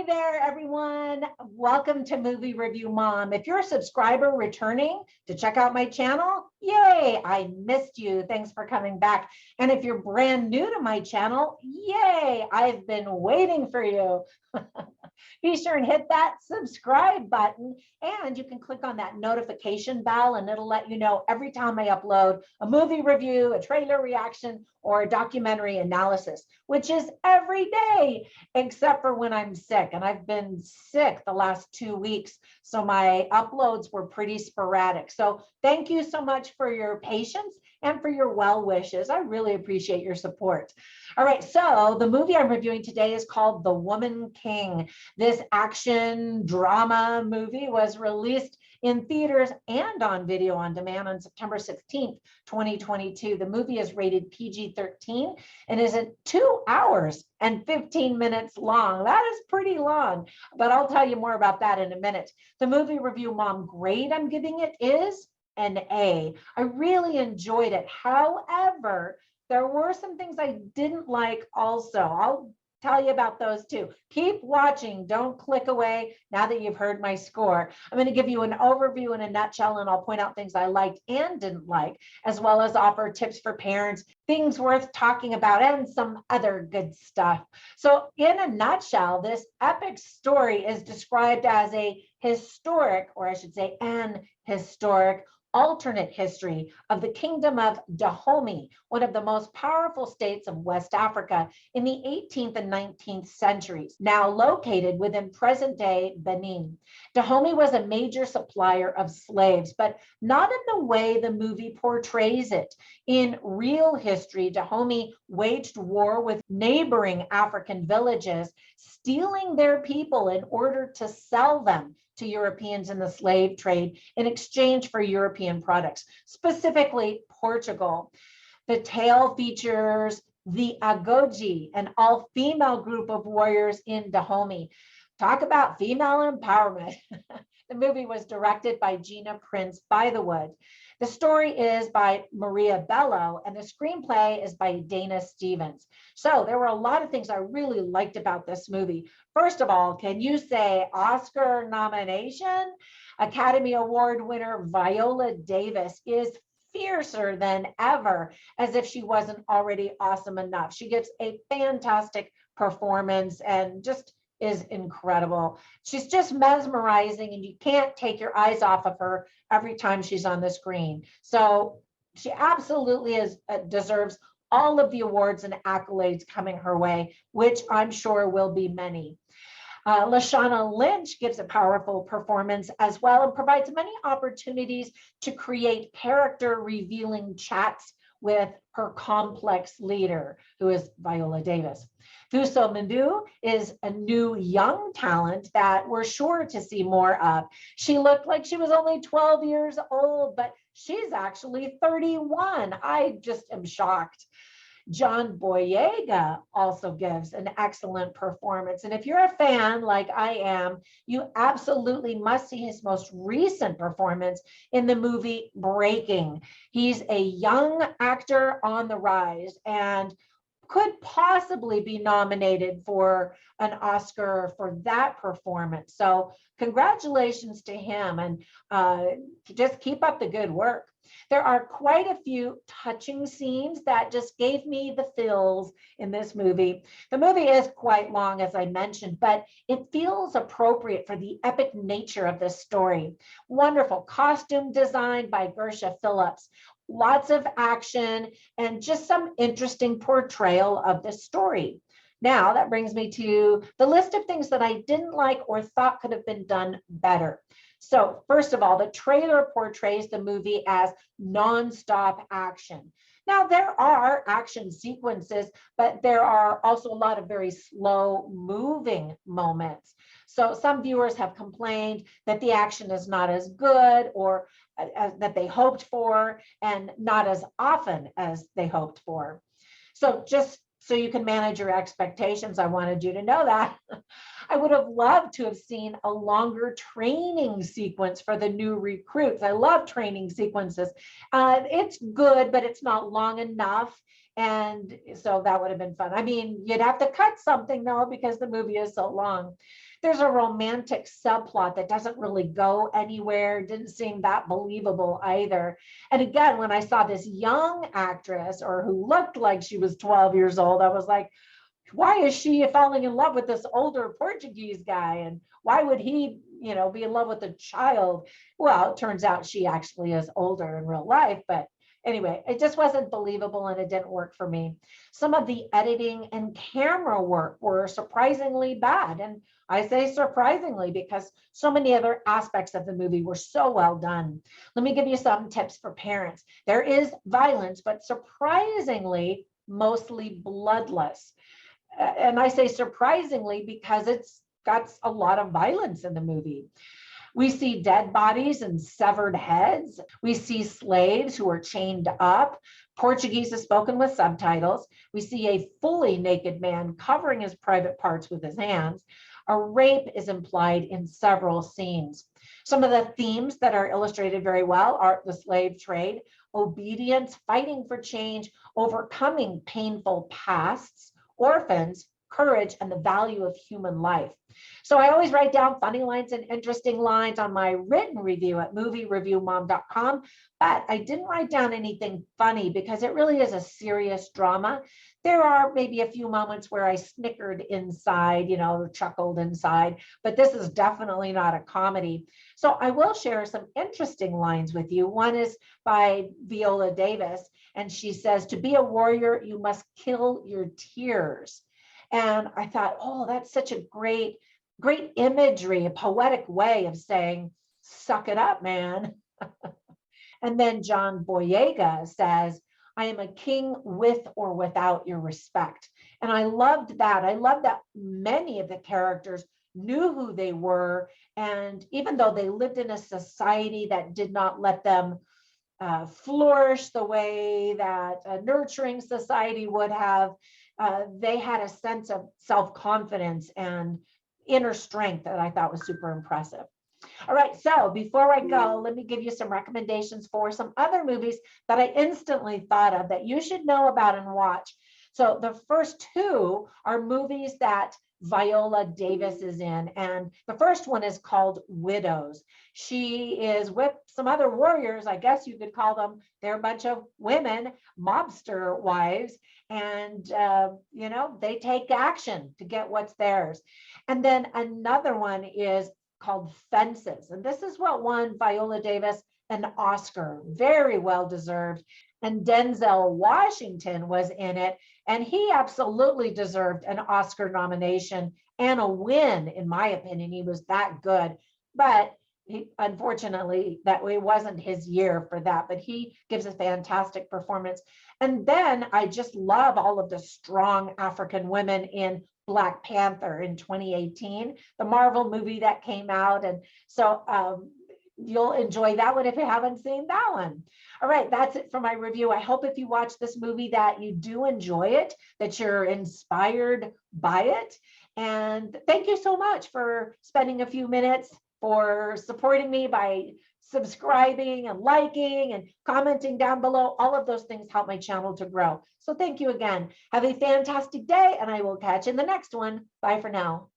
Hi there, everyone. Welcome to Movie Review Mom. If you're a subscriber returning to check out my channel, yay, I missed you. Thanks for coming back. And if you're brand new to my channel, yay, I've been waiting for you. Be sure and hit that subscribe button, and you can click on that notification bell and it'll let you know every time I upload a movie review, a trailer reaction, or a documentary analysis, which is every day, except for when I'm sick. And I've been sick the last 2 weeks, so my uploads were pretty sporadic. So thank you so much for your patience and for your well wishes. I really appreciate your support. All right, so the movie I'm reviewing today is called The Woman King. This action drama movie was released in theaters and on video on demand on September 16th, 2022. The movie is rated PG-13 and is at 2 hours and 15 minutes long. That is pretty long, but I'll tell you more about that in a minute. The movie review mom grade I'm giving it is an A. I really enjoyed it. However, there were some things I didn't like also. I'll tell you about those too. Keep watching. Don't click away now that you've heard my score. I'm going to give you an overview in a nutshell, and I'll point out things I liked and didn't like, as well as offer tips for parents, things worth talking about, and some other good stuff. So in a nutshell, this epic story is described as a historic, or I should say an historic, alternate history of the kingdom of Dahomey, one of the most powerful states of West Africa in the 18th and 19th centuries, now located within present-day Benin. Dahomey was a major supplier of slaves, but not in the way the movie portrays it. In real history, Dahomey waged war with neighboring African villages, stealing their people in order to sell them to Europeans in the slave trade in exchange for European products, specifically Portugal. The tale features the Agoji, an all-female group of warriors in Dahomey. Talk about female empowerment. The movie was directed by Gina Prince-Bythewood. The story is by Maria Bello, and the screenplay is by Dana Stevens. So there were a lot of things I really liked about this movie. First of all, can you say Oscar nomination? Academy Award winner Viola Davis is fiercer than ever, as if she wasn't already awesome enough. She gives a fantastic performance and just is incredible. She's just mesmerizing, and you can't take your eyes off of her every time she's on the screen. So she absolutely deserves all of the awards and accolades coming her way, which I'm sure will be many. Lashana Lynch gives a powerful performance as well and provides many opportunities to create character revealing chats with her complex leader, who is Viola Davis. Thuso Mndu is a new young talent that we're sure to see more of. She looked like she was only 12 years old, but she's actually 31. I just am shocked. John Boyega also gives an excellent performance. And if you're a fan like I am, you absolutely must see his most recent performance in the movie Breaking. He's a young actor on the rise and could possibly be nominated for an Oscar for that performance. So congratulations to him, and just keep up the good work. There are quite a few touching scenes that just gave me the feels in this movie. The movie is quite long, as I mentioned, but it feels appropriate for the epic nature of this story. Wonderful costume design by Gersha Phillips, lots of action, and just some interesting portrayal of the story. Now, that brings me to the list of things that I didn't like or thought could have been done better. So first of all, the trailer portrays the movie as nonstop action. Now, there are action sequences, but there are also a lot of very slow moving moments. So some viewers have complained that the action is not as good or that they hoped for, and not as often as they hoped for. So just so you can manage your expectations, I wanted you to know that. I would have loved to have seen a longer training sequence for the new recruits. I love training sequences. It's good, but it's not long enough. And so that would have been fun. I mean, you'd have to cut something though, because the movie is so long. There's a romantic subplot that doesn't really go anywhere, didn't seem that believable either. And again, when I saw this young actress or who looked like she was 12 years old, I was like, why is she falling in love with this older Portuguese guy? And why would he, be in love with a child? Well, it turns out she actually is older in real life, but anyway, it just wasn't believable and it didn't work for me. Some of the editing and camera work were surprisingly bad. And I say surprisingly because so many other aspects of the movie were so well done. Let me give you some tips for parents. There is violence, but surprisingly, mostly bloodless. And I say surprisingly because it's got a lot of violence in the movie. We see dead bodies and severed heads. We see slaves who are chained up. Portuguese is spoken with subtitles. We see a fully naked man covering his private parts with his hands. A rape is implied in several scenes. Some of the themes that are illustrated very well are the slave trade, obedience, fighting for change, overcoming painful pasts, orphans, courage, and the value of human life. So I always write down funny lines and interesting lines on my written review at moviereviewmom.com, but I didn't write down anything funny because it really is a serious drama. There are maybe a few moments where I snickered inside, chuckled inside, but this is definitely not a comedy. So I will share some interesting lines with you. One is by Viola Davis, and she says, "To be a warrior, you must kill your tears." And I thought, oh, that's such a great imagery, a poetic way of saying, suck it up, man. And then John Boyega says, "I am a king with or without your respect." And I loved that. I loved that many of the characters knew who they were. And even though they lived in a society that did not let them flourish the way that a nurturing society would have, they had a sense of self-confidence and inner strength that I thought was super impressive. All right, so before I go, let me give you some recommendations for some other movies that I instantly thought of that you should know about and watch. So the first two are movies that Viola Davis is in, and the first one is called Widows. She is with some other warriors, I guess you could call them. They're a bunch of women, mobster wives, and they take action to get what's theirs. And then another one is called Fences, and this is what won Viola Davis an Oscar, very well deserved. And Denzel Washington was in it, and he absolutely deserved an Oscar nomination and a win, in my opinion. He was that good, but unfortunately, that it wasn't his year for that, but he gives a fantastic performance. And then I just love all of the strong African women in Black Panther in 2018, the Marvel movie that came out. And so you'll enjoy that one if you haven't seen that one. All right, that's it for my review. I hope if you watch this movie that you do enjoy it, that you're inspired by it. And thank you so much for spending a few minutes, for supporting me by subscribing and liking and commenting down below. All of those things help my channel to grow. So thank you again. Have a fantastic day, and I will catch you in the next one. Bye for now.